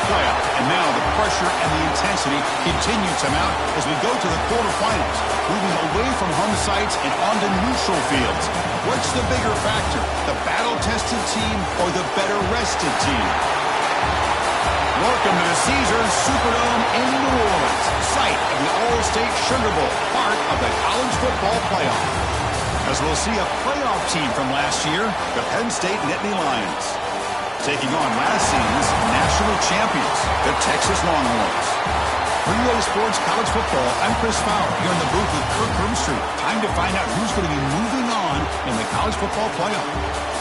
playoff. And now the pressure and the intensity continue to mount as we go to the quarterfinals, moving away from home sites and onto neutral fields. What's the bigger factor, the battle-tested team or the better-rested team? Welcome to the Caesars Superdome in New Orleans, site of the All-State Sugar Bowl, part of the college football playoff. As we'll see a playoff team from last year, the Penn State Nittany Lions, taking on last season's national champions, the Texas Longhorns. For UA Sports College Football, I'm Chris Fowler, here in the booth with Kirk Herbstreit. Time to find out who's going to be moving on in the college football playoff.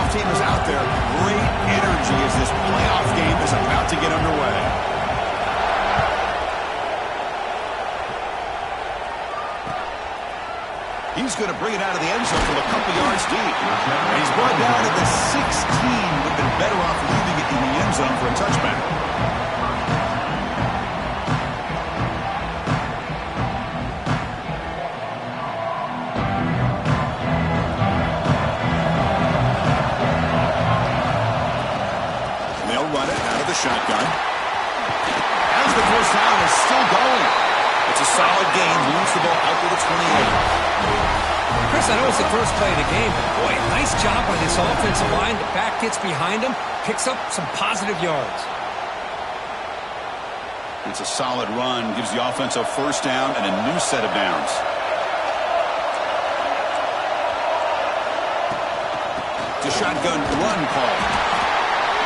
Team is out there. Great energy as this playoff game is about to get underway. He's going to bring it out of the end zone from a couple yards deep. And he's brought down at the 16. Would have been better off leaving it in the end zone for a touchback. Shotgun. As the first down is still going. It's a solid gain. Moves the ball out to the 28. Chris, I know it's the first play of the game, but boy, nice job by this offensive line. The back gets behind him, picks up some positive yards. It's a solid run. Gives the offense a first down and a new set of downs. It's a shotgun run call.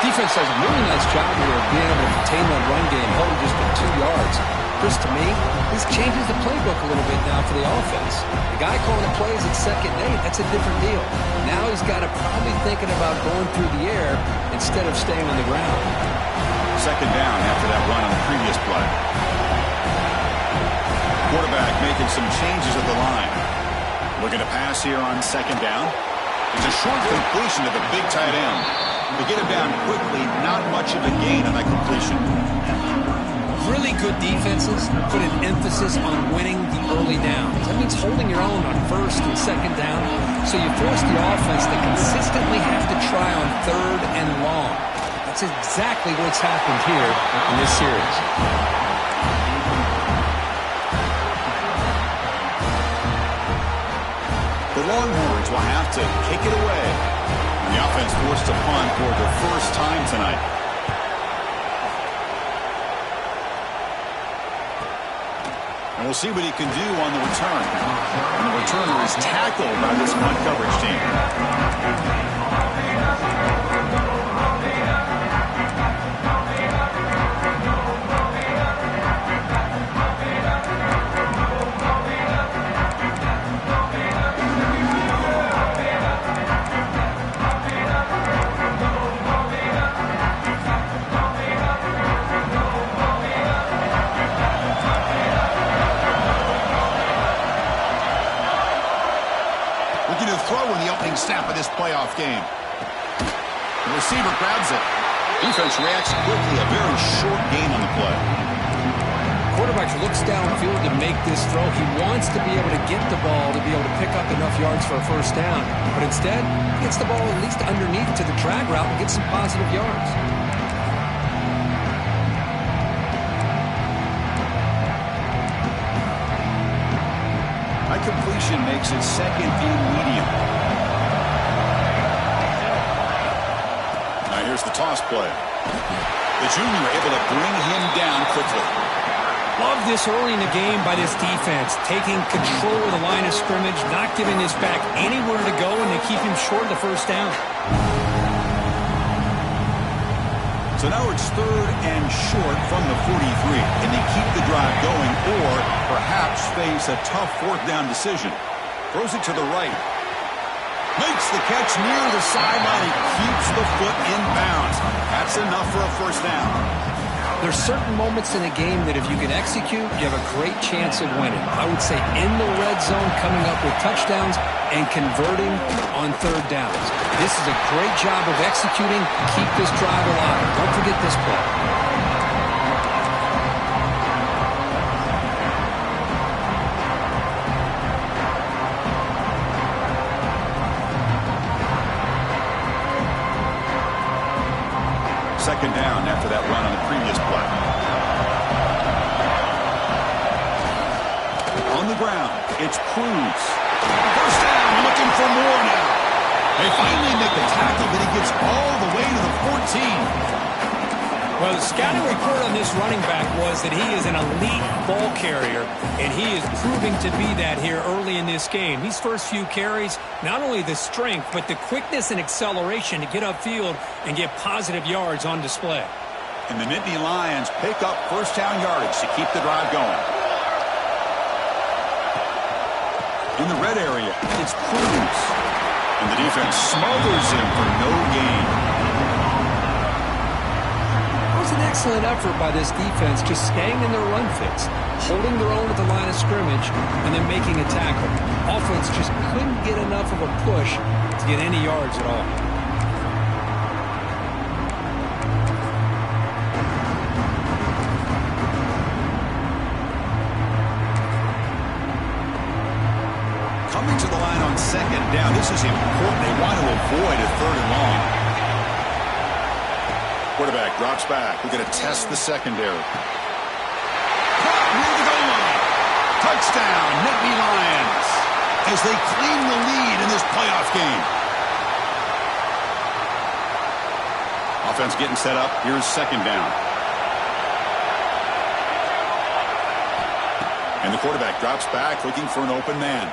Defense does a really nice job here of being able to contain that run game, holding just for 2 yards. Chris, to me, this changes the playbook a little bit now for the offense. The guy calling the plays at 2nd and 8, that's a different deal. Now he's got to probably thinking about going through the air instead of staying on the ground. 2nd down after that run on the previous play. Quarterback making some changes at the line. Looking to pass here on 2nd down. It's a short completion to the big tight end. To get him down quickly, not much of a gain on that completion. Really good defenses put an emphasis on winning the early downs. That means holding your own on 1st and 2nd down, so you force the offense to consistently have to try on 3rd and long. That's exactly what's happened here in this series. The Longhorns will have to kick it away. The offense forced to punt for the first time tonight. And we'll see what he can do on the return. And the returner is tackled by this punt coverage team. Snap of this playoff game. The receiver grabs it. Defense reacts quickly. A very short gain on the play. Quarterback looks downfield to make this throw. He wants to be able to get the ball to be able to pick up enough yards for a first down. But instead, he gets the ball at least underneath to the drag route and gets some positive yards. High completion makes it 2nd and medium. Here's the toss play. The junior able to bring him down quickly. Love this early in the game by this defense, taking control of the line of scrimmage, not giving his back anywhere to go, and they keep him short of the first down. So now it's 3rd and short from the 43. Can they keep the drive going or perhaps face a tough 4th down decision? Throws it to the right. Makes the catch near the sideline and keeps the foot in bounds. That's enough for a first down. There's certain moments in a game that if you can execute, you have a great chance of winning. I would say in the red zone, coming up with touchdowns and converting on third downs. This is a great job of executing. Keep this drive alive. Don't forget this play. Second down after that run on the previous play. On the ground, it's Cruz. First down, looking for more now. They finally make the tackle, but he gets all the way to the 14. Well, the scouting report on this running back was that he is an elite ball carrier, and he is proving to be that here early in this game. These first few carries, not only the strength, but the quickness and acceleration to get upfield and get positive yards on display. And the Nittany Lions pick up first down yardage to keep the drive going. In the red area, it's Cruz. And the defense smothers him for no gain. An excellent effort by this defense, just staying in their run fits, holding their own at the line of scrimmage, and then making a tackle. Offense just couldn't get enough of a push to get any yards at all. Coming to the line on second down, this is important. They want to avoid a third and long. Quarterback drops back. We're going to test the secondary. Caught near the goal line. Touchdown, Nittany Lions, as they claim the lead in this playoff game. Offense getting set up. Here's second down. And the quarterback drops back, looking for an open man.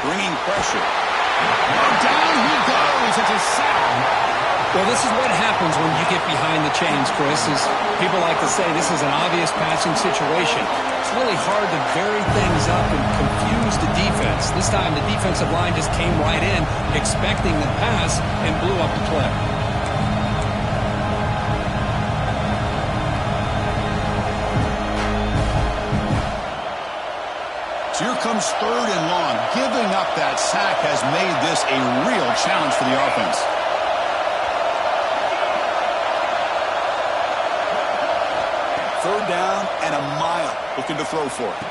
Bringing pressure. Down he goes. It's a sack. Well, this is what happens when you get behind the chains, Chris. Is people like to say this is an obvious passing situation. It's really hard to vary things up and confuse the defense. This time the defensive line just came right in, expecting the pass, and blew up the play. So here comes third and long. Giving up that sack has made this a real challenge for the offense. Third down and a mile. Looking to throw for it.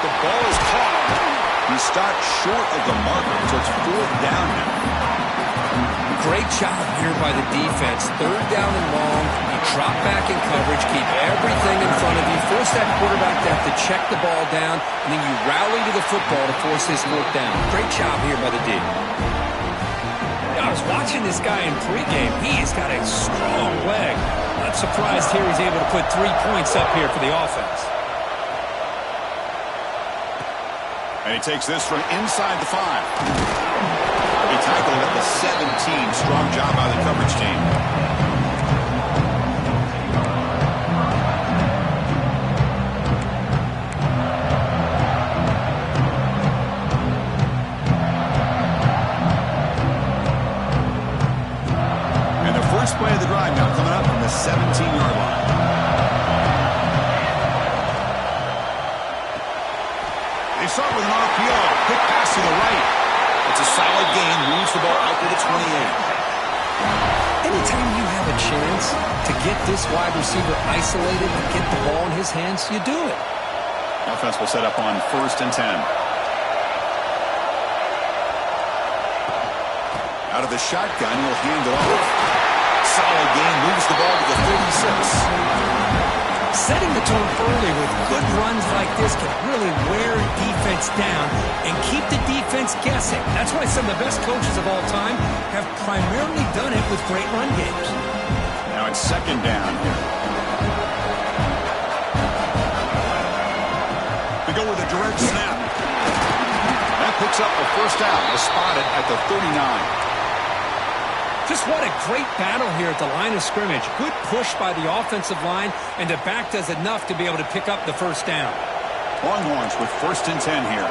The ball is caught. He stopped short of the marker, so it's fourth down now. Great job here by the defense. Third down and long. You drop back in coverage, keep everything in front of you, force that quarterback to have to check the ball down, and then you rally to the football to force this fourth down. Great job here by the D. I was watching this guy in pregame. He has got a strong leg. Not surprised here he's able to put 3 points up here for the offense. And he takes this from inside the 5. He tackled at the 17. Strong job by the coverage team. Play of the drive now coming up from the 17-yard line. They start with an RPO. Quick pass to the right. It's a solid gain. Moves the ball out to the 28. Anytime you have a chance to get this wide receiver isolated and get the ball in his hands, you do it. Offense will set up on 1st and 10. Out of the shotgun, he'll hand it off. Solid game, moves the ball to the 36. Setting the tone early with good runs like this can really wear defense down and keep the defense guessing. That's why some of the best coaches of all time have primarily done it with great run games. Now it's second down here. We go with a direct snap. That picks up a first down. Spotted at the 39. Just what a great battle here at the line of scrimmage. Good push by the offensive line, and the back does enough to be able to pick up the first down. Longhorns with 1st and 10 here.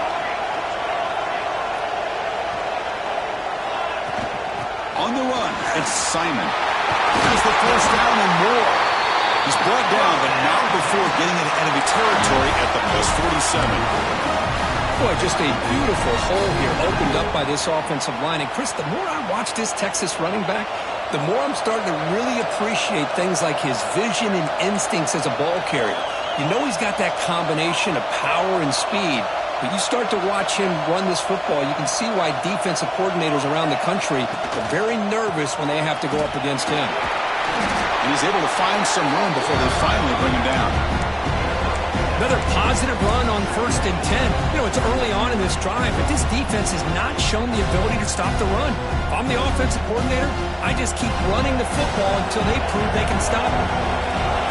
On the run, it's Simon. There's the first down and more. He's brought down, but not before getting into enemy territory at the +47. Boy, just a beautiful hole here opened up by this offensive line. And, Chris, the more I watch this Texas running back, the more I'm starting to really appreciate things like his vision and instincts as a ball carrier. You know he's got that combination of power and speed, but you start to watch him run this football, you can see why defensive coordinators around the country are very nervous when they have to go up against him. And he's able to find some room before they finally bring him down. Another positive run on 1st and 10. You know, it's early on in this drive, but this defense has not shown the ability to stop the run. If I'm the offensive coordinator, I just keep running the football until they prove they can stop it.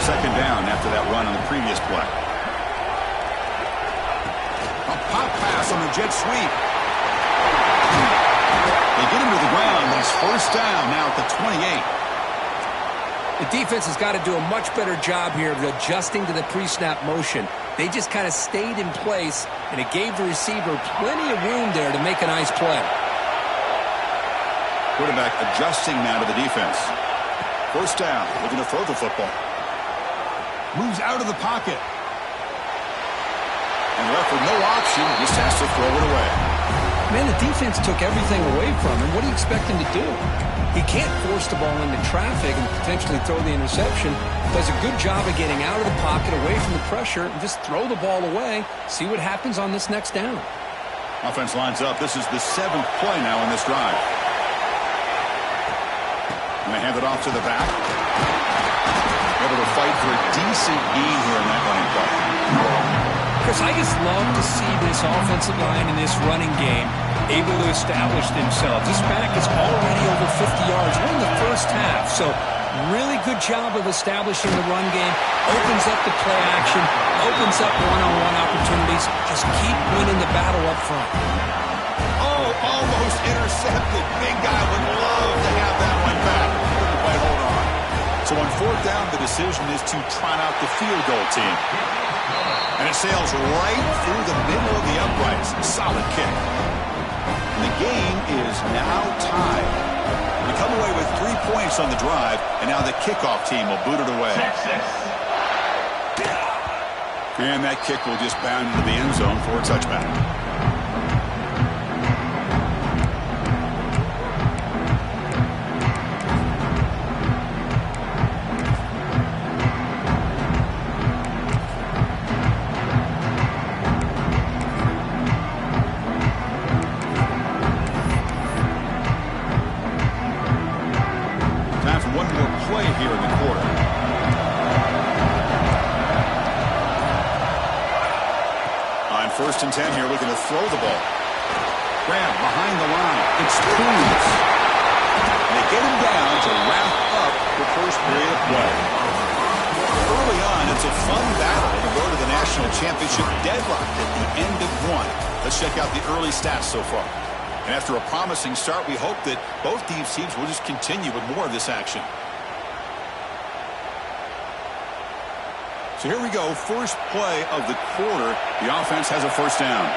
2nd down after that run on the previous play. A pop pass on the jet sweep. They get him to the ground, but it's 1st down now at the 28. The defense has got to do a much better job here of adjusting to the pre-snap motion. They just kind of stayed in place, and it gave the receiver plenty of room there to make a nice play. Quarterback adjusting now to the defense. 1st down, looking to throw the football. Moves out of the pocket. And left with no option, just has to throw it away. Man, the defense took everything away from him. What do you expect him to do? He can't force the ball into traffic and potentially throw the interception. Does a good job of getting out of the pocket, away from the pressure, and just throw the ball away. See what happens on this next down. Offense lines up. This is the 7th play now in this drive. And they hand it off to the back. Able to fight for a decent gain here in that running play. Chris, I just love to see this offensive line in this running game able to establish themselves. This back is already over 50 yards. We're in the first half, so really good job of establishing the run game. Opens up the play action, opens up one-on-one opportunities. Just keep winning the battle up front. Oh, almost intercepted. Big guy would love to have that one back. Couldn't quite hold on. So on 4th down, the decision is to trot out the field goal team. And it sails right through the middle of the uprights. Solid kick. And the game is now tied. We come away with 3 points on the drive, and now the kickoff team will boot it away. And that kick will just bound into the end zone for a touchback. Here in the quarter. On 1st and 10 here, looking to throw the ball. Graham behind the line. It's Cruz. And they get him down to wrap up the first period of play. Early on, it's a fun battle to go to the national championship deadlock at the end of one. Let's check out the early stats so far. And after a promising start, we hope that both these teams will just continue with more of this action. So here we go, first play of the quarter. The offense has a 1st down.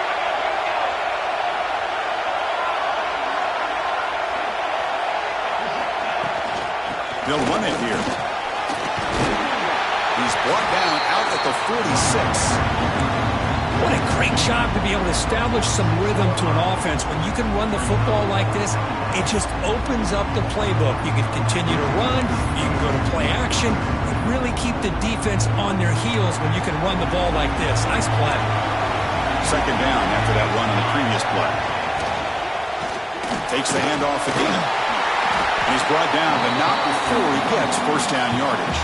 They'll run it here. He's brought down out at the 46. What a great job to be able to establish some rhythm to an offense. When you can run the football like this, it just opens up the playbook. You can continue to run, you can go to play action, and really keep the defense on their heels when you can run the ball like this. Nice play. 2nd down after that run on the previous play. Takes the handoff again. And he's brought down, but not before he gets 1st down yardage.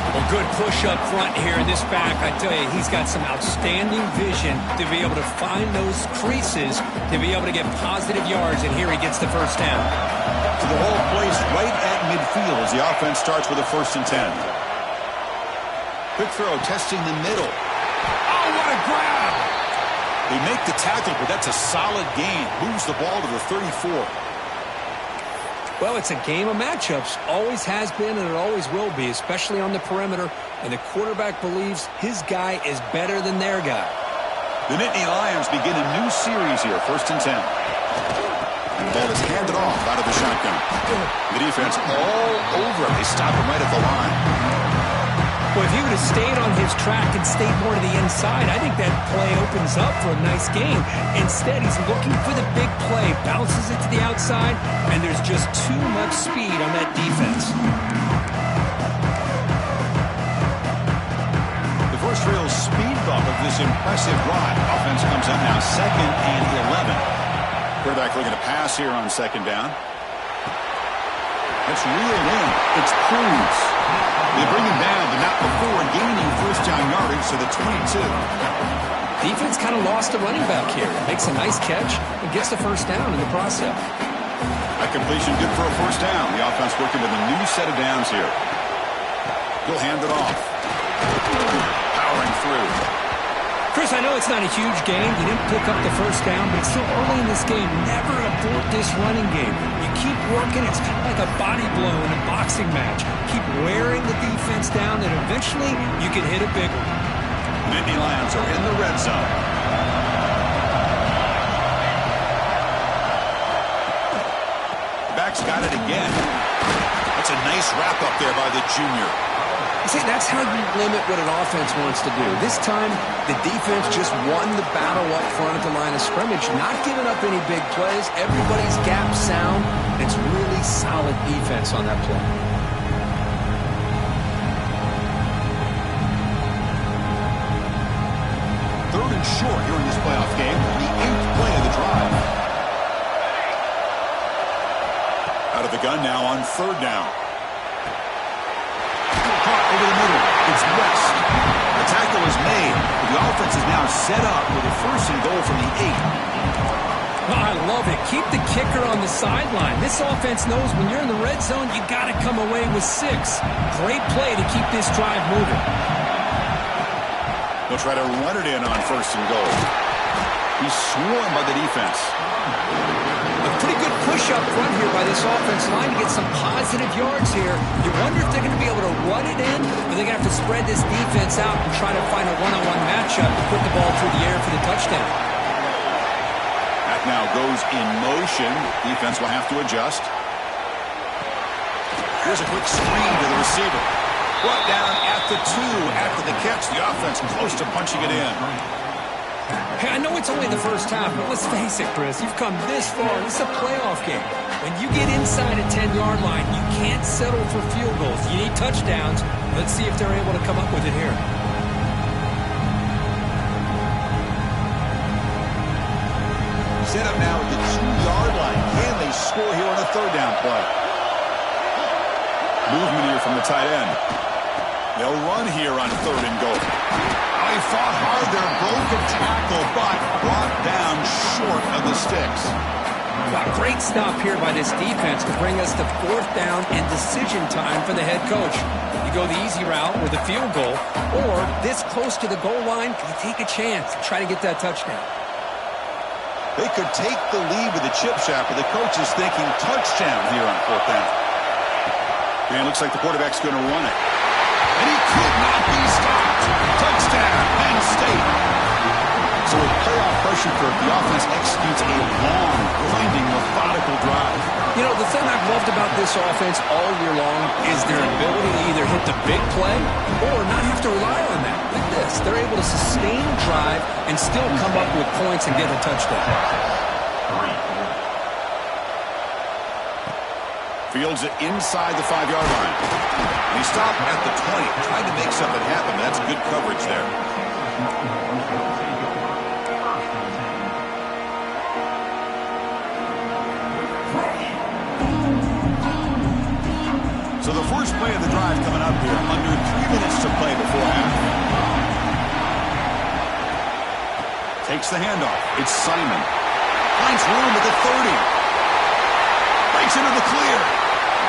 Well, good push up front here in this back. I tell you, he's got some outstanding vision to be able to find those creases, to be able to get positive yards, and here he gets the 1st down. So the whole place right at midfield as the offense starts with a 1st and 10. Quick throw, testing the middle. Oh, what a grab! They make the tackle, but that's a solid gain. Moves the ball to the 34. Well, it's a game of matchups. Always has been, and it always will be, especially on the perimeter. And the quarterback believes his guy is better than their guy. The Nittany Lions begin a new series here, 1st and 10. And the ball is handed off out of the shotgun. The defense all over him. They stop him right at the line. Well, if he would have stayed on his track and stayed more to the inside, I think that play opens up for a nice game. Instead, he's looking for the big play, bounces it to the outside, and there's just too much speed on that defense. The first real speed bump of this impressive drive. Offense comes up now 2nd and 11. Quarterback looking to pass here on 2nd down. It's reeled in. It's Cruz. They bring him down, but not before gaining first down yardage to the 22. Defense kind of lost a running back here. Makes a nice catch and gets the first down in the process. A completion good for a first down. The offense working with a new set of downs here. He'll hand it off. Powering through. Chris, I know it's not a huge game. You didn't pick up the first down, but it's still early in this game. Never abort this running game. You keep working. It's kind of like a body blow in a boxing match. Keep wearing the defense down, and eventually you can hit a big one. Nittany Lions are in the red zone. Back's got it again. That's a nice wrap up there by the junior. See, that's how you limit what an offense wants to do. This time, the defense just won the battle up front at the line of scrimmage, not giving up any big plays. Everybody's gap sound. It's really solid defense on that play. Third and short here in this playoff game. The 8th play of the drive. Out of the gun now on 3rd down. Caught over the middle. It's West. The tackle is made. The offense is now set up with a 1st and goal from the 8. Oh, I love it. Keep the kicker on the sideline. This offense knows when you're in the red zone, you got to come away with 6. Great play to keep this drive moving. They'll try to run it in on 1st and goal. He's swarmed by the defense. A pretty good push up front here by this offense line to get some positive yards here. You wonder if they're going to be able to run it in, or they're going to have to spread this defense out and try to find a one-on-one matchup to put the ball through the air for the touchdown. That now goes in motion. Defense will have to adjust. Here's a quick screen to the receiver. Brought down at the 2 after the catch. The offense close to punching it in. Hey, I know it's only the first half, but let's face it, Chris. You've come this far. This is a playoff game. When you get inside a 10-yard line, you can't settle for field goals. You need touchdowns. Let's see if they're able to come up with it here. Set up now at the 2-yard line. Can they score here on a 3rd down play? Movement here from the tight end. They'll run here on 3rd and goal. He fought hard there, broke a tackle, but brought down short of the sticks. Wow, great stop here by this defense to bring us to 4th down and decision time for the head coach. You go the easy route with a field goal, or this close to the goal line, you take a chance to try to get that touchdown. They could take the lead with the chip shot, but the coach is thinking touchdown here on 4th down. And it looks like the quarterback's going to run it. And he could not be stopped. Touchdown, Penn State. So with playoff pressure for the offense executes a long, grinding, methodical drive. You know, the thing I've loved about this offense all year long is their ability to either hit the big play or not have to rely on that. Look at this. They're able to sustain a drive and still come up with points and get a touchdown. Fields it inside the 5-yard line. He stopped at the 20, tried to make something happen. That's good coverage there. So the first play of the drive coming up here, under 3 minutes to play before half. Takes the handoff. It's Simon. Finds room at the 30. Breaks into the clear.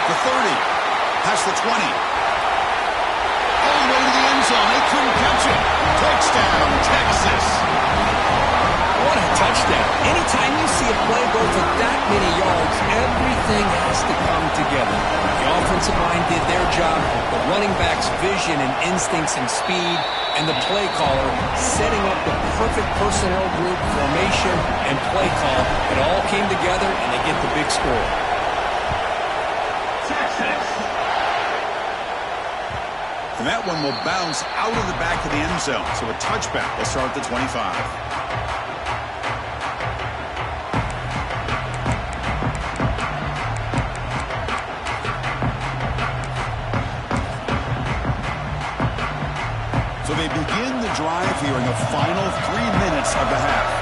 The 30. Past the 20. All the way to the end zone. They couldn't catch it. Touchdown, Texas. What a touchdown. Anytime you see a play go for that many yards, everything has to come together. The offensive line did their job, the running back's vision and instincts and speed, and the play caller setting up the perfect personnel group, formation, and play call. It all came together, and they get the big score. And that one will bounce out of the back of the end zone. So a touchback will start at the 25. So they begin the drive here in the final 3 minutes of the half.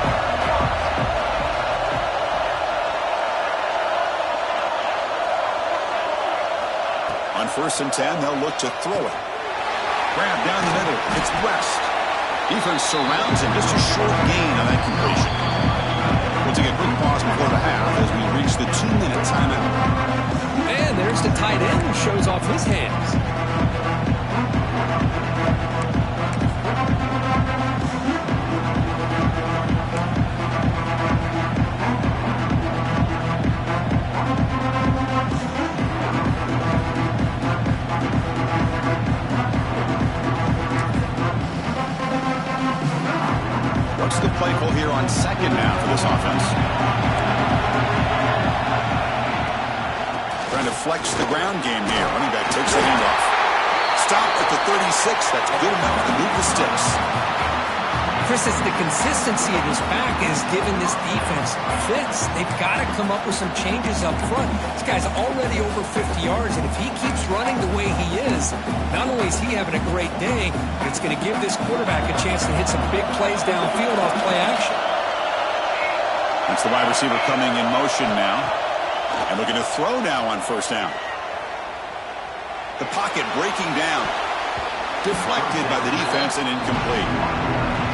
On 1st and 10, they'll look to throw it. Grab down the middle. It's West. Defense surrounds him. Just a short gain on that completion. We'll take a quick pause before the half as we reach the 2-minute timeout. And there's the tight end who shows off his hands. What's the play call here on 2nd down for this offense? Trying to flex the ground game here. Running back takes the handoff. Stop at the 36. That's good enough to move the sticks. Chris, it's the consistency of this back is giving this defense fits. They've got to come up with some changes up front. This guy's already over 50 yards, and if he keeps running the way he is, not only is he having a great day, but it's going to give this quarterback a chance to hit some big plays downfield off play action. That's the wide receiver coming in motion now. And looking to throw now on 1st down. The pocket breaking down. Deflected by the defense and incomplete.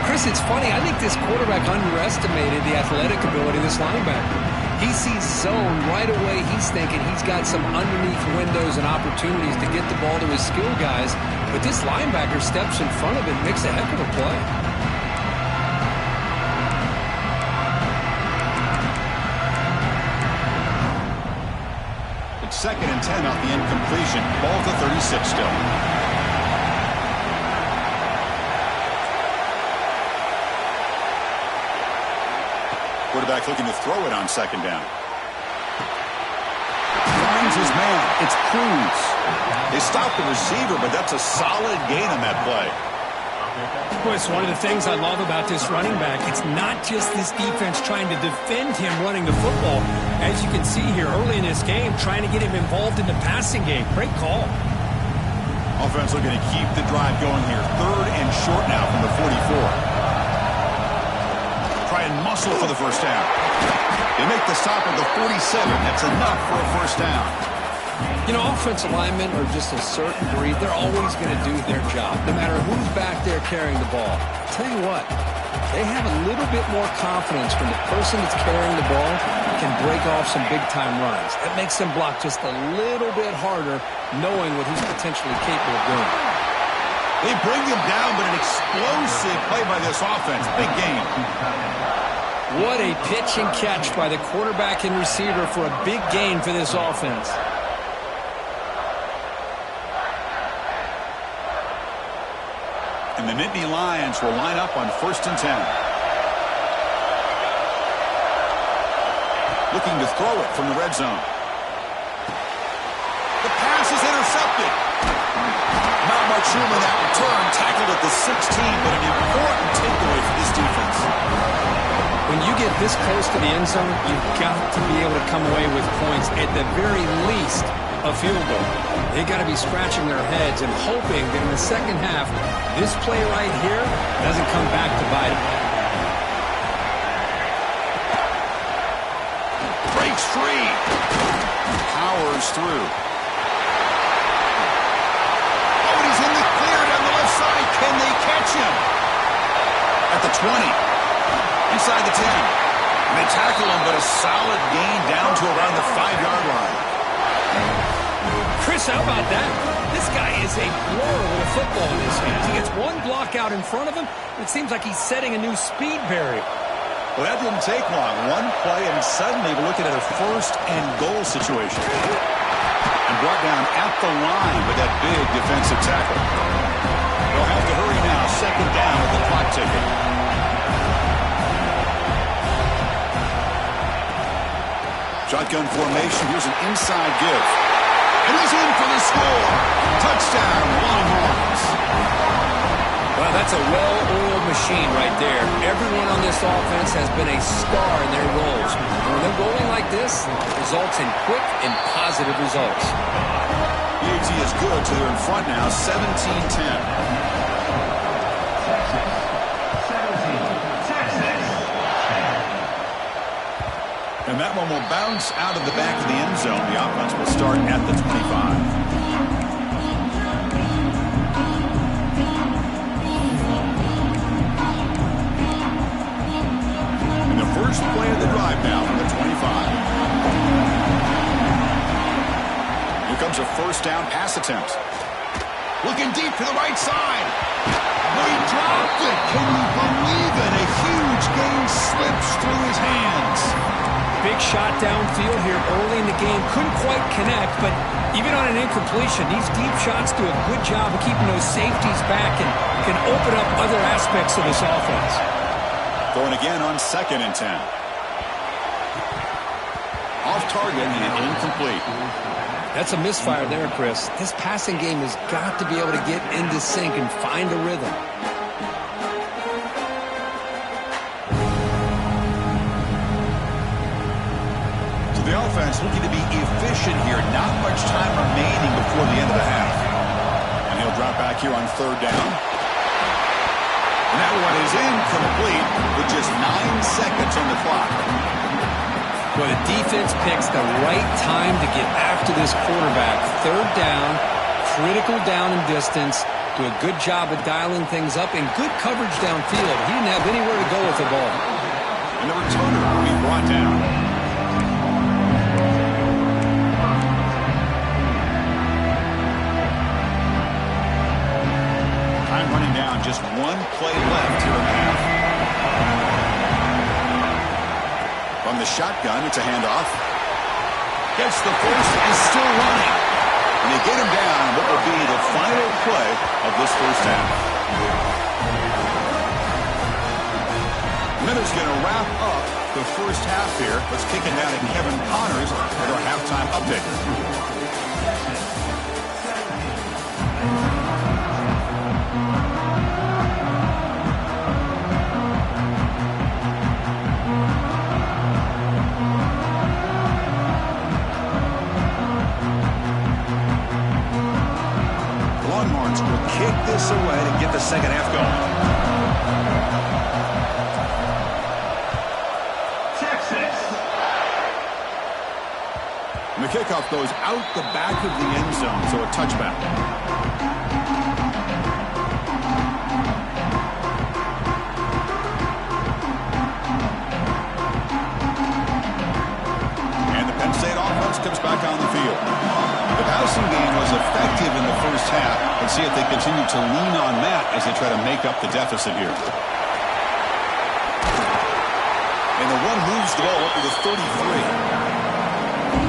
Chris, it's funny. I think this quarterback underestimated the athletic ability of this linebacker. He sees zone right away. He's thinking he's got some underneath windows and opportunities to get the ball to his skill guys. But this linebacker steps in front of it and makes a heck of a play. It's 2nd and 10 off the incompletion. Ball to 36 still. Quarterback looking to throw it on 2nd down. Finds his man. It's Cruz. They stop the receiver, but that's a solid gain on that play. Chris, one of the things I love about this running back, it's not just this defense trying to defend him running the football. As you can see here early in this game, trying to get him involved in the passing game. Great call. Offense looking to keep the drive going here. 3rd and short now from the 44. Try and muscle for the 1st down. They make the stop at the 47. That's enough for a 1st down. You know, offensive linemen are just a certain breed. They're always going to do their job, no matter who's back there carrying the ball. I'll tell you what, they have a little bit more confidence when the person that's carrying the ball can break off some big-time runs. That makes them block just a little bit harder, knowing what he's potentially capable of doing. They bring him down, but an explosive play by this offense. Big game. What a pitch and catch by the quarterback and receiver for a big gain for this offense. And the Nittany Lions will line up on 1st and 10. Looking to throw it from the red zone. The pass is intercepted. Not much room in that return. Tackled at the 16, but an important takeaway for this defense. When you get this close to the end zone, you've got to be able to come away with points, at the very least, a field goal. They got to be scratching their heads and hoping that in the second half, this play right here doesn't come back to bite them. Breaks free. Powers through. Oh, and he's in the clear down the left side. Can they catch him? At the 20. Inside the 10. And they tackle him, but a solid gain down to around the 5-yard line. Chris, how about that? This guy is a blower with a football in his hands. He gets one block out in front of him, and it seems like he's setting a new speed barrier. Well, that didn't take long. One play, and suddenly we're looking at a 1st and goal situation. And brought down at the line with that big defensive tackle. They'll have to hurry now. 2nd down with the clock ticking. Shotgun formation. Here's an inside give. And he's in for the score. Touchdown, Longhorns. Well, that's a well-oiled machine right there. Everyone on this offense has been a star in their roles. When they're rolling like this, it results in quick and positive results. The AT is good, so they're in front now, 17-10. And that one will bounce out of the back of the end zone. The offense will start at the 25. And the first play of the drive now from the 25. Here comes a first down pass attempt. Looking deep to the right side. They dropped it. Can you believe it? A huge gain slips through his hands. Big shot downfield here early in the game. Couldn't quite connect, but even on an incompletion, these deep shots do a good job of keeping those safeties back and can open up other aspects of this offense. Going again on 2nd and 10. Off target and incomplete. That's a misfire there, Chris. This passing game has got to be able to get into sync and find a rhythm. The offense looking to be efficient here. Not much time remaining before the end of the half. And he'll drop back here on 3rd down. And that one is incomplete with just 9 seconds on the clock. Well, the defense picks the right time to get after this quarterback. 3rd down, critical down and distance. Do a good job of dialing things up and good coverage downfield. He didn't have anywhere to go with the ball. And the returner will be brought down. Time running down, just 1 play left here in the half. From the shotgun, it's a handoff. Gets the first and still running. And they get him down on what will be the final play of this first half. Miller's going to wrap up the first half here. Let's kick it down to Kevin Connors with our halftime update. Longhorns will kick this away to get the second half going. Texas. And the kickoff goes out the back of the end zone, so a touchback. And the Penn State offense comes back on the field. The passing game was effective in the first half. Let's see if they continue to lean on that as they try to make up the deficit here. And the one moves the ball up to the 33.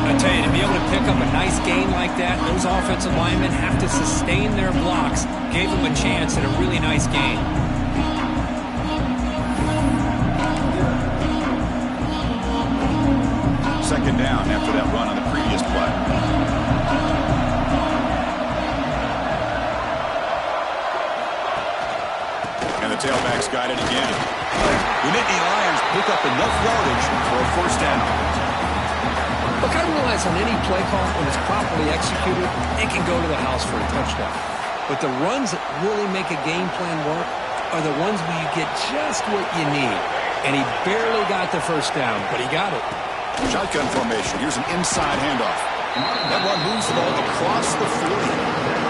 I tell you, to be able to pick up a nice gain like that, those offensive linemen have to sustain their blocks. Gave them a chance at a really nice gain. Second down after that run on the previous play. And the tailback's got it again. The Nittany Lions pick up enough yardage for a first down. Look, I realize on any play call, when it's properly executed, it can go to the house for a touchdown. But the runs that really make a game plan work are the ones where you get just what you need. And he barely got the first down, but he got it. Shotgun formation. Here's an inside handoff. That one moves the ball across the 40.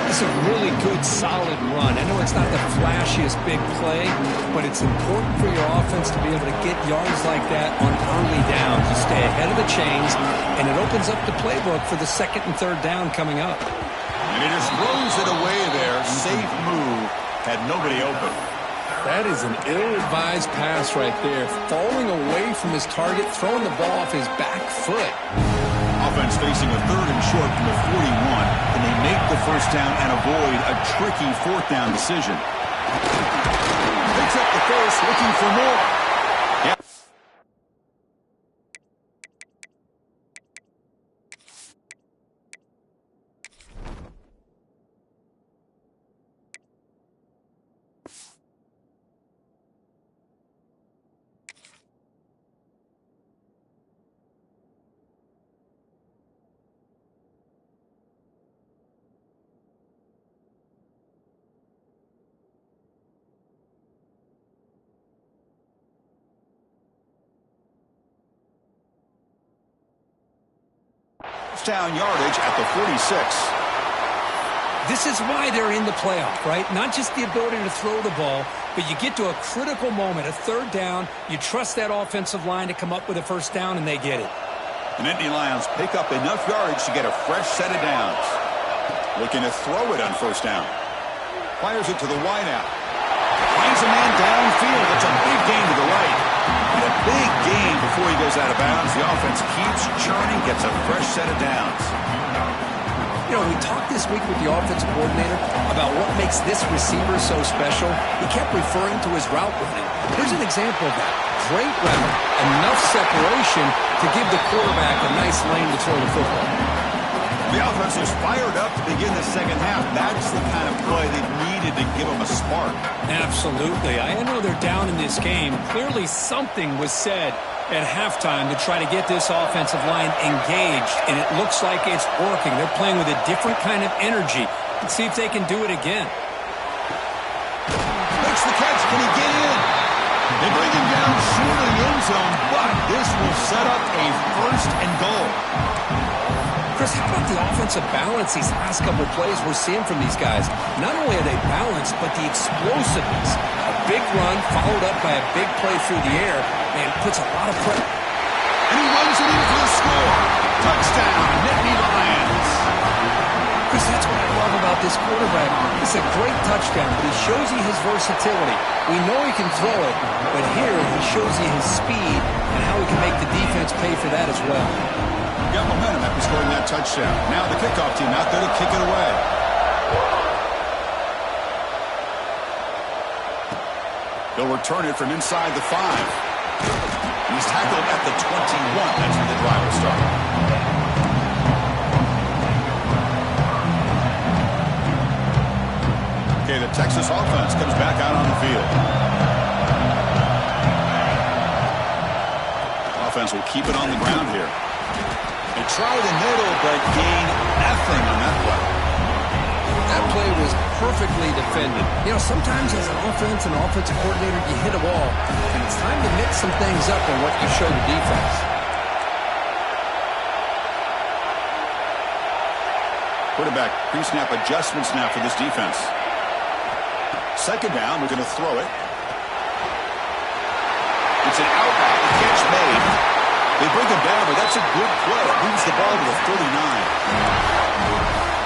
It's a really good, solid run. I know it's not the flashiest big play, but it's important for your offense to be able to get yards like that on early downs. You stay ahead of the chains, and it opens up the playbook for the 2nd and 3rd down coming up. And he just throws it away there. Safe move. Had nobody open. That is an ill-advised pass right there. Falling away from his target, throwing the ball off his back foot. Offense facing a 3rd and short from the 41. Can they make the first down and avoid a tricky 4th down decision? Picks up the first, looking for more. Yep. down yardage at the 46. This is why they're in the playoff, right? Not just the ability to throw the ball, but you get to a critical moment, a third down, you trust that offensive line to come up with a first down, and they get it. The Nittany Lions pick up enough yardage to get a fresh set of downs. Looking to throw it on first down. Fires it to the wideout. Finds a man downfield. It's a big gain to the right. And a big gain before he goes out of bounds. The offense keeps churning, gets a fresh set of downs. You know, we talked this week with the offensive coordinator about what makes this receiver so special. He kept referring to his route running. Here's an example of that. Great route, enough separation to give the quarterback a nice lane to throw the football. The offense is fired up to begin the second half. That's the kind of play they needed to give them a spark. Absolutely. I know they're down in this game. Clearly something was said at halftime to try to get this offensive line engaged, and it looks like it's working. They're playing with a different kind of energy. Let's see if they can do it again. Makes the catch. Can he get in? They bring him down short of the end zone, but this will set up a first and goal. Chris, how about the offensive balance these last couple of plays we're seeing from these guys? Not only are they balanced, but the explosiveness. A big run followed up by a big play through the air, and puts a lot of pressure. And he runs it in for the score. Touchdown, Nittany Lions. Chris, that's what I love about this quarterback. It's a great touchdown, but he shows you his versatility. We know he can throw it, but here he shows you his speed and how he can make the defense pay for that as well. Got momentum after scoring that touchdown. Now the kickoff team out there to kick it away. They'll return it from inside the 5. He's tackled at the 21. That's where the drive will start. Okay, the Texas offense comes back out on the field. Offense will keep it on the ground here. They try the middle, but gain nothing on that play. That play was perfectly defended. You know, sometimes as an offense and offensive coordinator, you hit a wall, and it's time to mix some things up on what you show the defense. Quarterback pre-snap adjustments now for this defense. Second down, we're going to throw it. It's an out, the catch made. They bring him down, but that's a good play. It moves the ball to the 39.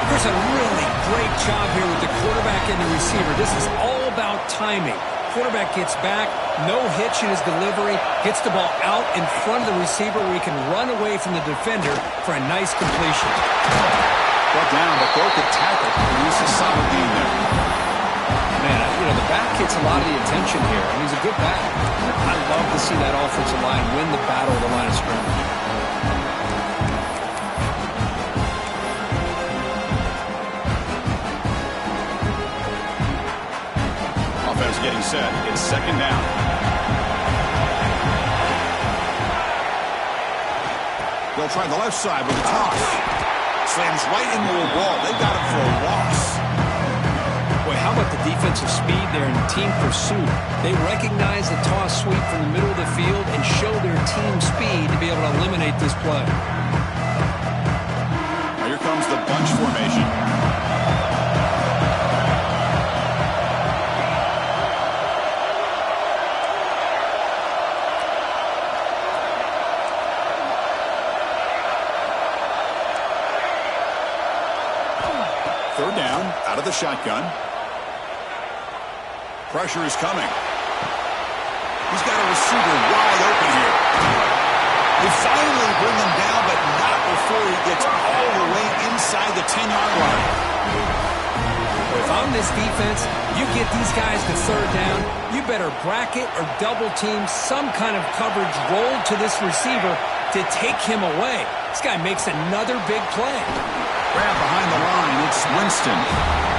There's a really great job here with the quarterback and the receiver. This is all about timing. Quarterback gets back, no hitch in his delivery, gets the ball out in front of the receiver where he can run away from the defender for a nice completion. Brought down, but broke the tackle. Produces a solid gain there. Man, you know, the back gets a lot of the attention here. I mean, he's a good back. I love to see that offensive line win the battle of the line of scrimmage. Offense getting set. It's second down. They'll try the left side with a toss. Slams right into a wall. They got him for a loss. Boy, how about the defensive speed there in team pursuit? They recognize the toss sweep from the middle of the field and show their team speed to be able to eliminate this play. Now here comes the bunch formation. Third down, out of the shotgun. Pressure is coming. He's got a receiver wide open here. They finally bring him down, but not before he gets all the way inside the 10-yard line. If I'm this defense, you get these guys to third down, you better bracket or double team some kind of coverage roll to this receiver to take him away. This guy makes another big play. Grab behind the line, it's Winston.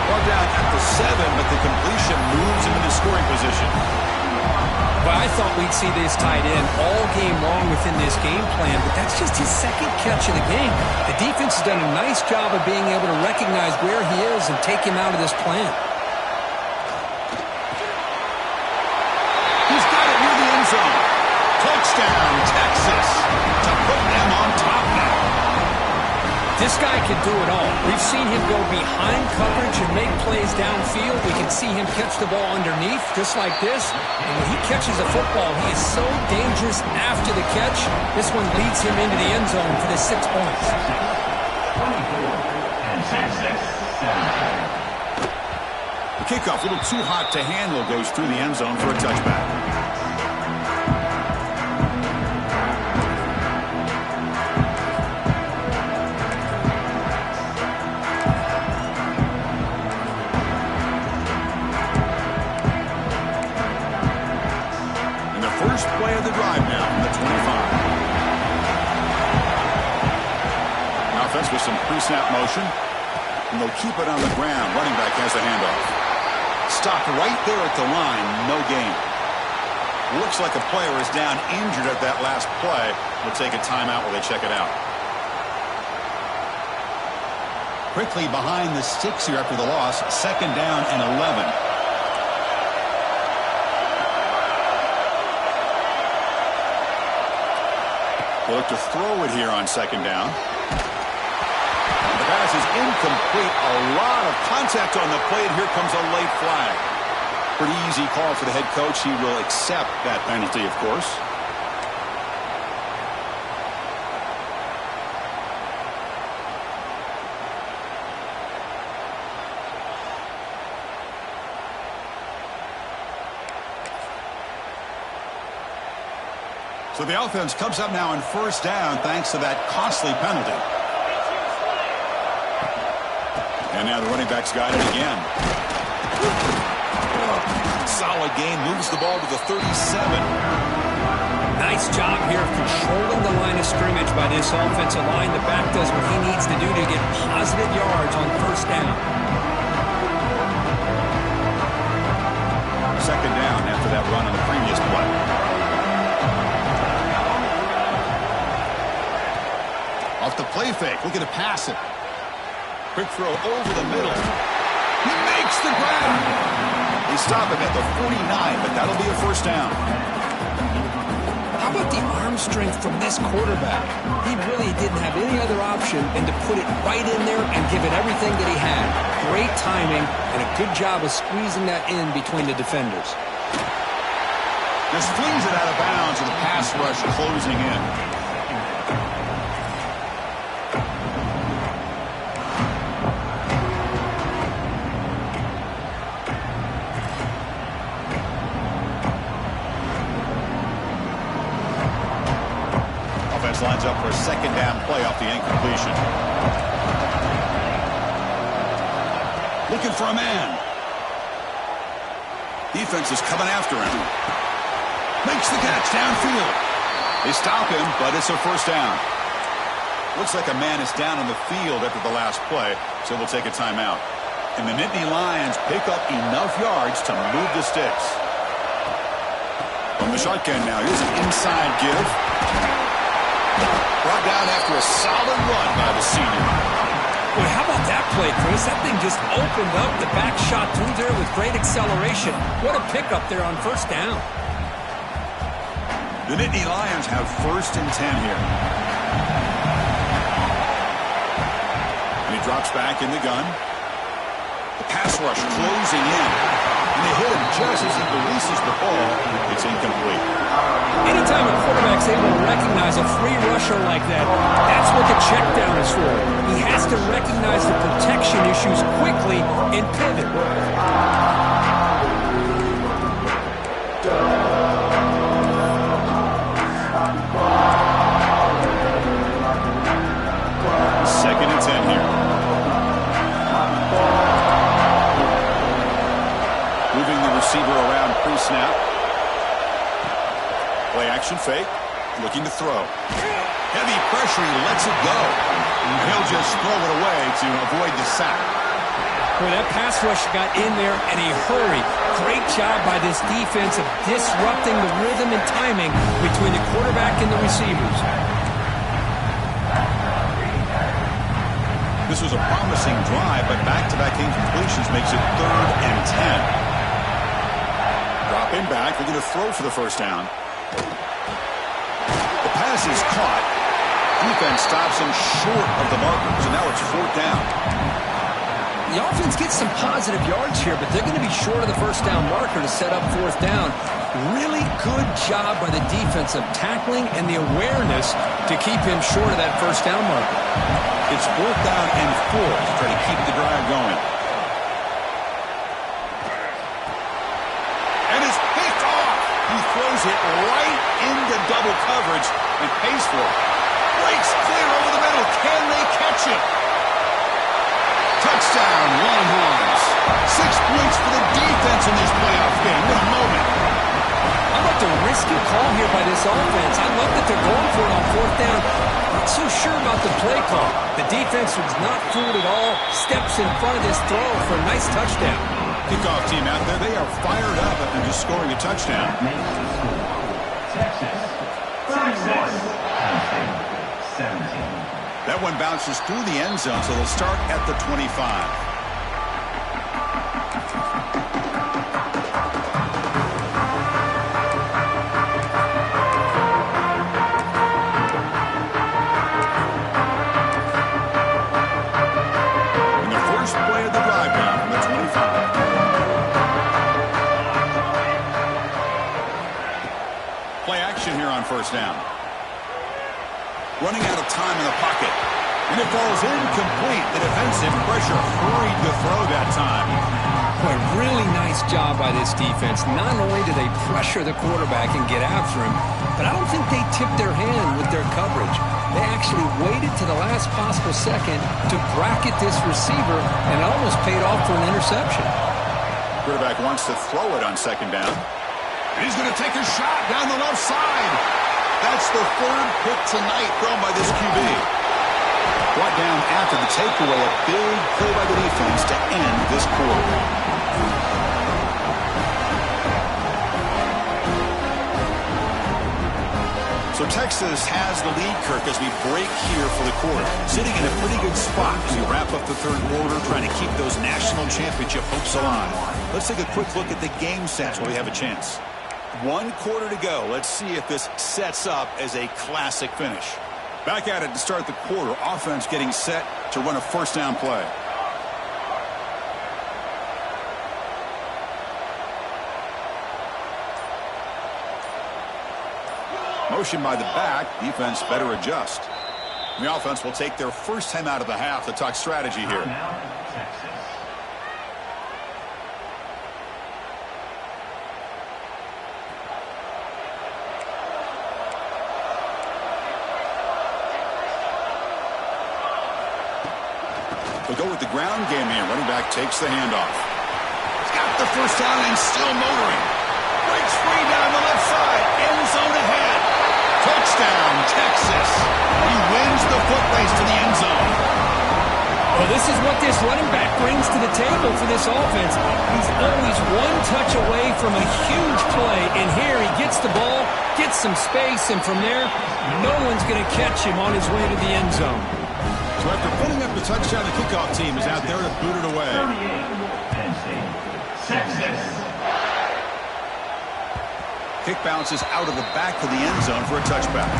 Brought down at the 7, but the completion moves him into scoring position. Well, I thought we'd see this tight end all game long within this game plan, but that's just his second catch of the game. The defense has done a nice job of being able to recognize where he is and take him out of this plan. He's got it near the end zone. Touchdown, Texas, to put them on top now. This guy can do it all. We've seen him go behind coverage and make plays downfield. We can see him catch the ball underneath, just like this. And when he catches a football, he is so dangerous after the catch. This one leads him into the end zone for the 6 points. The kickoff, a little too hot to handle, goes through the end zone for a touchback. First play of the drive now from the 25. Offense with some pre-snap motion. And they'll keep it on the ground. Running back has the handoff. Stopped right there at the line. No gain. Looks like a player is down injured at that last play. We'll take a timeout while they check it out. Quickly behind the sticks here after the loss. 2nd down and 11. They look to throw it here on 2nd down. The pass is incomplete. A lot of contact on the play, and here comes a late flag. Pretty easy call for the head coach. He will accept that penalty, of course. So the offense comes up now on 1st down thanks to that costly penalty. And now the running back's got it again. Solid game, moves the ball to the 37. Nice job here of controlling the line of scrimmage by this offensive line. The back does what he needs to do to get positive yards on 1st down. 2nd down after that run on the previous play. Off the play fake, looking to pass it. Quick throw over the middle. He makes the grab. They stop him at the 49, but that'll be a 1st down. How about the arm strength from this quarterback? He really didn't have any other option than to put it right in there and give it everything that he had. Great timing and a good job of squeezing that in between the defenders. Just flings it out of bounds with the pass rush closing in. Lines up for a 2nd down play off the incompletion. Looking for a man. Defense is coming after him. Makes the catch downfield. They stop him, but it's a 1st down. Looks like a man is down on the field after the last play, so we'll take a timeout. And the Nittany Lions pick up enough yards to move the sticks. From the shotgun now, here's an inside give. Brought down after a solid run by the senior. Boy, how about that play, Chris? That thing just opened up. The back shot through there with great acceleration. What a pickup there on 1st down. The Nittany Lions have 1st and 10 here. And he drops back in the gun. The pass rush closing in. And they hit him just as he releases the ball. It's incomplete. Anytime a quarterback's able to recognize a free rusher like that, that's what the check down is for. He has to recognize the protection issues quickly and pivot. Second and 10 here. Moving the receiver around pre-snap. Play action fake. Looking to throw. Heavy pressure. He lets it go. And he'll just throw it away to avoid the sack. Boy, that pass rush got in there in a hurry. Great job by this defense of disrupting the rhythm and timing between the quarterback and the receivers. This was a promising drive, but back-to-back incompletions makes it 3rd and 10. Dropping back, looking to throw for the 1st down. The pass is caught, Defense stops him short of the marker, so now it's 4th down. The offense gets some positive yards here, but they're going to be short of the first down marker to set up 4th down. Really good job by the defense of tackling and the awareness to keep him short of that first down marker. It's 4th down and 4 to try to keep the drive going. And it's picked off. He throws it right into double coverage and pays for it. Breaks clear over the middle. Can they catch it? Touchdown, Longhorns. 6 points for the defense in this playoff game. What a moment. How about the risky call here by this offense? I love that they're going for it on 4th down. Not so sure about the play call. The defense was not fooled at all. Steps in front of this throw for a nice touchdown. Kickoff team out there, they are fired up after just scoring a touchdown. Texas 31, 17. That one bounces through the end zone, so they'll start at the 25. And the first play of the drive down from the 25. Play action here on 1st down. Running out of time in the pocket. And it falls incomplete. The defensive pressure hurried the throw that time. Boy, really nice job by this defense. Not only do they pressure the quarterback and get after him, but I don't think they tipped their hand with their coverage. They actually waited to the last possible second to bracket this receiver, and it almost paid off for an interception. Quarterback wants to throw it on 2nd down. And he's going to take a shot down the left side. That's the 3rd pick tonight thrown by this QB. Brought down after the takeaway, a big play by the defense to end this quarter. So Texas has the lead, Kirk, as we break here for the quarter. Sitting in a pretty good spot as we wrap up the 3rd quarter, trying to keep those national championship hopes alive. Let's take a quick look at the game sets while we have a chance. 1 quarter to go. Let's see if this sets up as a classic finish. Back at it to start the quarter. Offense getting set to run a 1st down play. Motion by the back. Defense better adjust. The offense will take their first time out of the half to talk strategy here. Texas. They'll go with the ground game here. Running back takes the handoff. He's got the first down and still motoring. Breaks free down the left side. End zone ahead. Touchdown, Texas. He wins the foot race to the end zone. Well, this is what this running back brings to the table for this offense. He's always 1 touch away from a huge play, and here he gets the ball, gets some space, and from there, no one's going to catch him on his way to the end zone. So after putting up the touchdown, the kickoff team is out there to boot it away. 38, Texas. Kick bounces out of the back to the end zone for a touchback.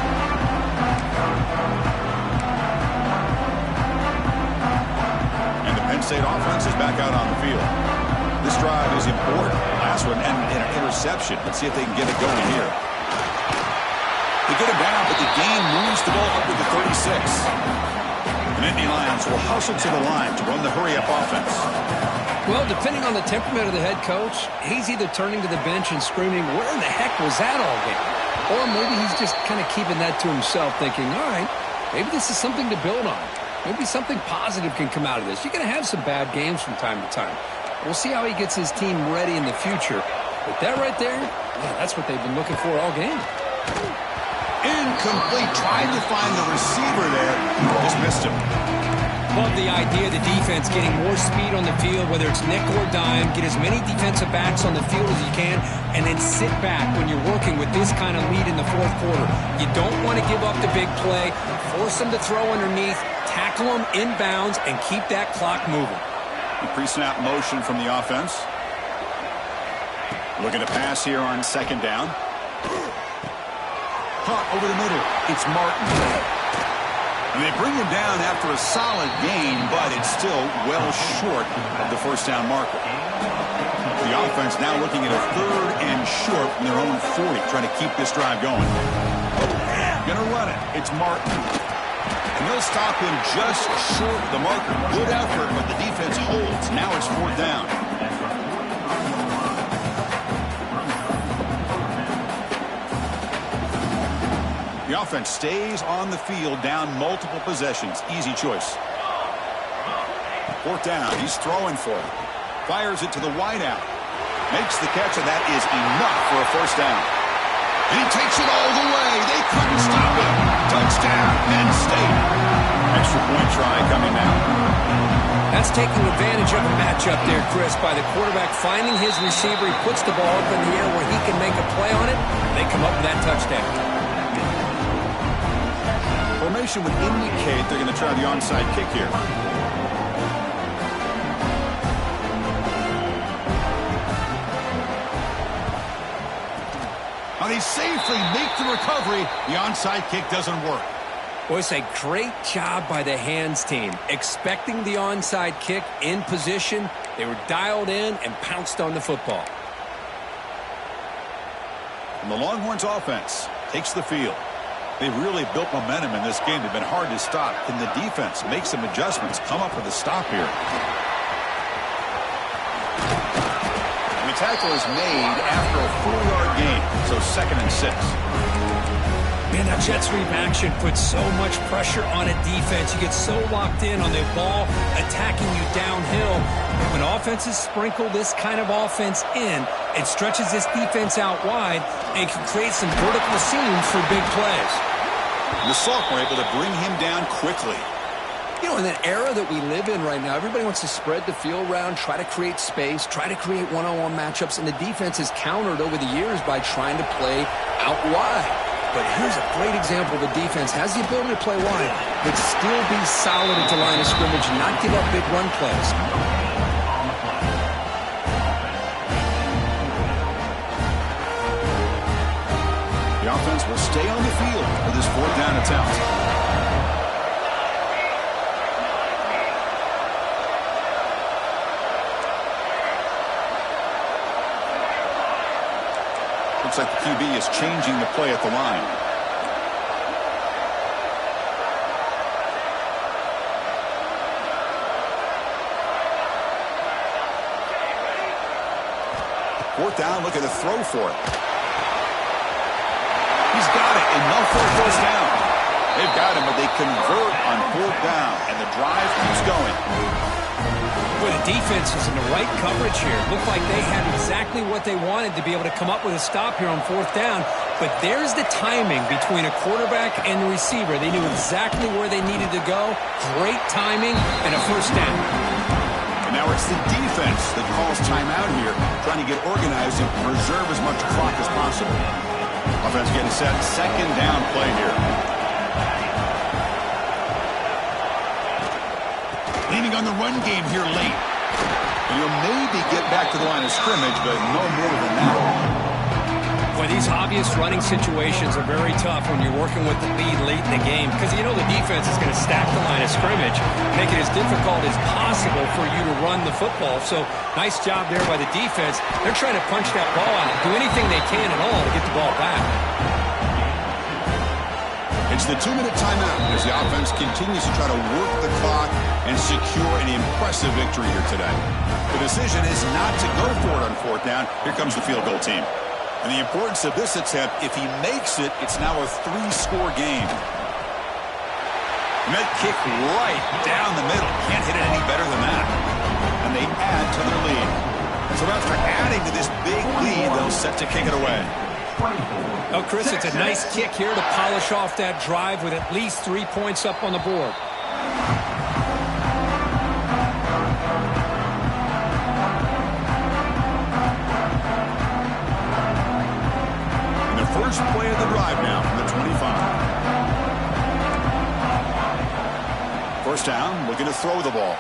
And the Penn State offense is back out on the field. This drive is important. Last one and an interception. Let's see if they can get it going here. They get it down, but the gain moves the ball up to the 36. The Nittany Lions will hustle to the line to run the hurry-up offense. Well, depending on the temperament of the head coach, he's either turning to the bench and screaming, where in the heck was that all game? Or maybe he's just kind of keeping that to himself, thinking, all right, maybe this is something to build on. Maybe something positive can come out of this. You're going to have some bad games from time to time. We'll see how he gets his team ready in the future. But that right there, yeah, that's what they've been looking for all game. Incomplete. Tried to find the receiver there. Just missed him. Love the idea of the defense getting more speed on the field, whether it's nickel or dime. Get as many defensive backs on the field as you can, and then sit back when you're working with this kind of lead in the 4th quarter. You don't want to give up the big play. Force them to throw underneath, tackle them inbounds, and keep that clock moving. The pre-snap motion from the offense. Looking to pass here on 2nd down. Caught over the middle. It's Martin. And they bring him down after a solid gain, but it's still well short of the first down marker. The offense now looking at a 3rd and short from their own 40, trying to keep this drive going. Gonna run it. It's Martin. And they'll stop him just short of the marker. Good effort, but the defense holds. Now it's 4th down. The offense stays on the field, down multiple possessions. Easy choice. 4th down. He's throwing for it. Fires it to the wideout. Makes the catch, and that is enough for a first down. And he takes it all the way. They couldn't stop him. Touchdown, Penn State. Extra point try coming now. That's taking advantage of a matchup there, Chris, by the quarterback finding his receiver. He puts the ball up in the air where he can make a play on it. They come up with that touchdown. Formation would indicate they're going to try the onside kick here. Now they safely make the recovery. The onside kick doesn't work. Well, it's a great job by the hands team. Expecting the onside kick in position. They were dialed in and pounced on the football. And the Longhorns offense takes the field. They've really built momentum in this game. They've been hard to stop. Can the defense make some adjustments? Come up with a stop here. And the tackle is made after a 4-yard gain. So 2nd and 6. Man, that jet sweep action puts so much pressure on a defense. You get so locked in on the ball attacking you downhill. When offenses sprinkle this kind of offense in, it stretches this defense out wide and can create some vertical seams for big plays. The sophomore able to bring him down quickly. You know, in that era that we live in right now, everybody wants to spread the field around, try to create space, try to create one-on-one matchups, and the defense has countered over the years by trying to play out wide. But here's a great example of a defense has the ability to play wide, but still be solid at the line of scrimmage and not give up big run plays. The offense will stay on the field with this 4th down attempt. Looks like the QB is changing the play at the line. Fourth down, look at the throw for it. He's got it, enough for a first down. They've got him, but they convert on 4th down, and the drive keeps going. Boy, the defense is in the right coverage here. Looked like they had exactly what they wanted to be able to come up with a stop here on 4th down. But there's the timing between a quarterback and the receiver. They knew exactly where they needed to go. Great timing and a first down. And now it's the defense that calls timeout here, trying to get organized and preserve as much clock as possible. Offense getting set. 2nd down play here. Leaning on the run game here late. And you'll maybe get back to the line of scrimmage, but no more than that. Boy, these obvious running situations are very tough when you're working with the lead late in the game because you know the defense is going to stack the line of scrimmage, make it as difficult as possible for you to run the football. So nice job there by the defense. They're trying to punch that ball out, do anything they can at all to get the ball back. It's the 2-minute timeout as the offense continues to try to work the clock and secure an impressive victory here today. The decision is not to go for it on 4th down. Here comes the field goal team. And the importance of this attempt, if he makes it, it's now a 3-score game. Met kick right down the middle. Can't hit it any better than that. And they add to their lead. So after adding to this big lead, they'll set to kick it away. Oh, Chris, it's a nice kick here to polish off that drive with at least 3 points up on the board. And the first play of the drive now from the 25. First down, looking to throw the ball.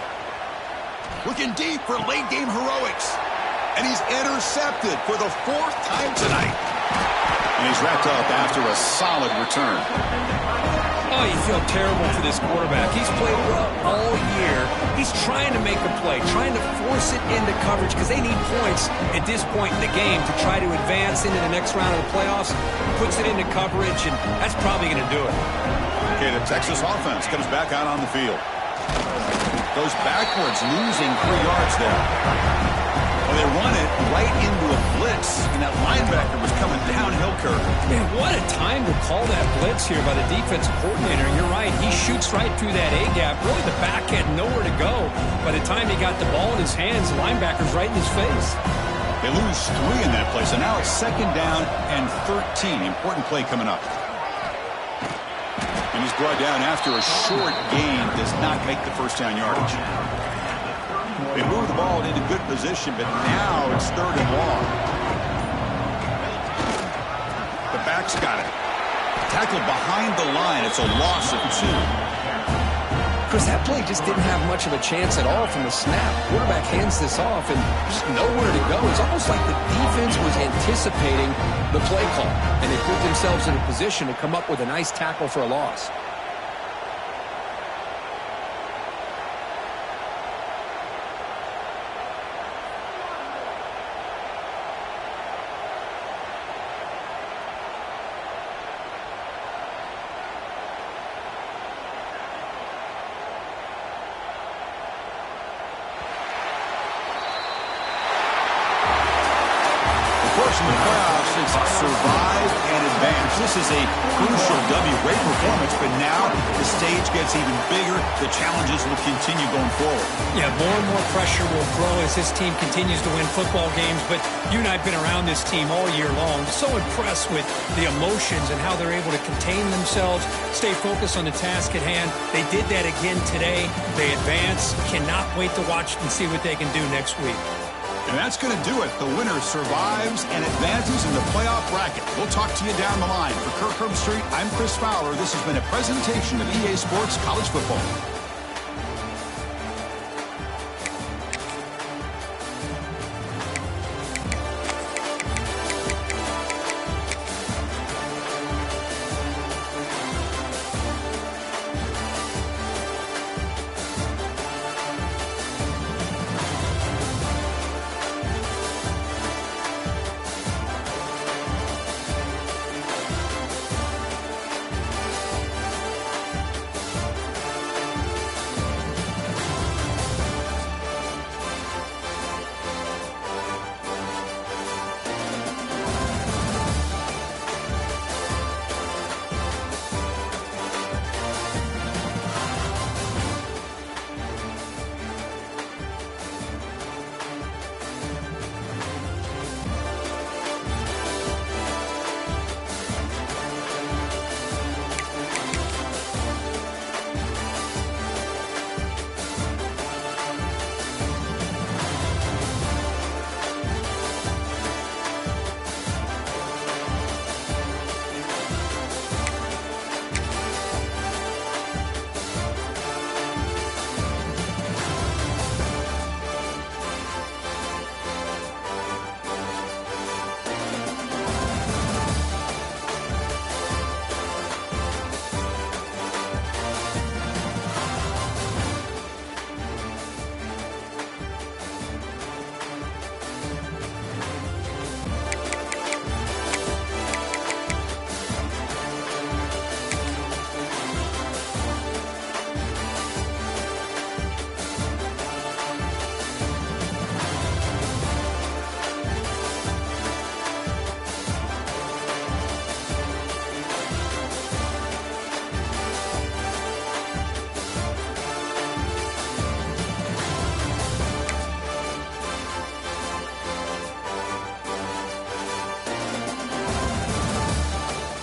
Looking deep for late game heroics. And he's intercepted for the 4th time tonight. And he's wrapped up after a solid return. Oh, you feel terrible for this quarterback. He's played well all year. He's trying to make a play, trying to force it into coverage because they need points at this point in the game to try to advance into the next round of the playoffs. Puts it into coverage, and that's probably going to do it. Okay, the Texas offense comes back out on the field. Goes backwards, losing 3 yards there. Well, they run it right into a blitz, and that linebacker was coming downhill curve. Man, what a time to call that blitz here by the defensive coordinator. You're right. He shoots right through that A-gap. Really, the back had nowhere to go. By the time he got the ball in his hands, the linebacker's right in his face. They lose 3 in that play, so now it's 2nd down and 13. Important play coming up. And he's brought down after a short gain. Does not make the first down yardage. They move the ball into good position, but now it's 3rd and long. The back's got it. Tackled behind the line. It's a loss of 2. Chris, that play just didn't have much of a chance at all from the snap. Quarterback hands this off and just nowhere to go. It's almost like the defense was anticipating the play call, and they put themselves in a position to come up with a nice tackle for a loss. In the playoffs, it's survive and advance. This is a crucial W. Great performance, but now the stage gets even bigger. The challenges will continue going forward. Yeah, more and more pressure will grow as this team continues to win football games. But you and I have been around this team all year long. So impressed with the emotions and how they're able to contain themselves, stay focused on the task at hand. They did that again today. They advance. Cannot wait to watch and see what they can do next week. And that's going to do it. The winner survives and advances in the playoff bracket. We'll talk to you down the line. For Kirk Herbstreit, I'm Chris Fowler. This has been a presentation of EA Sports College Football.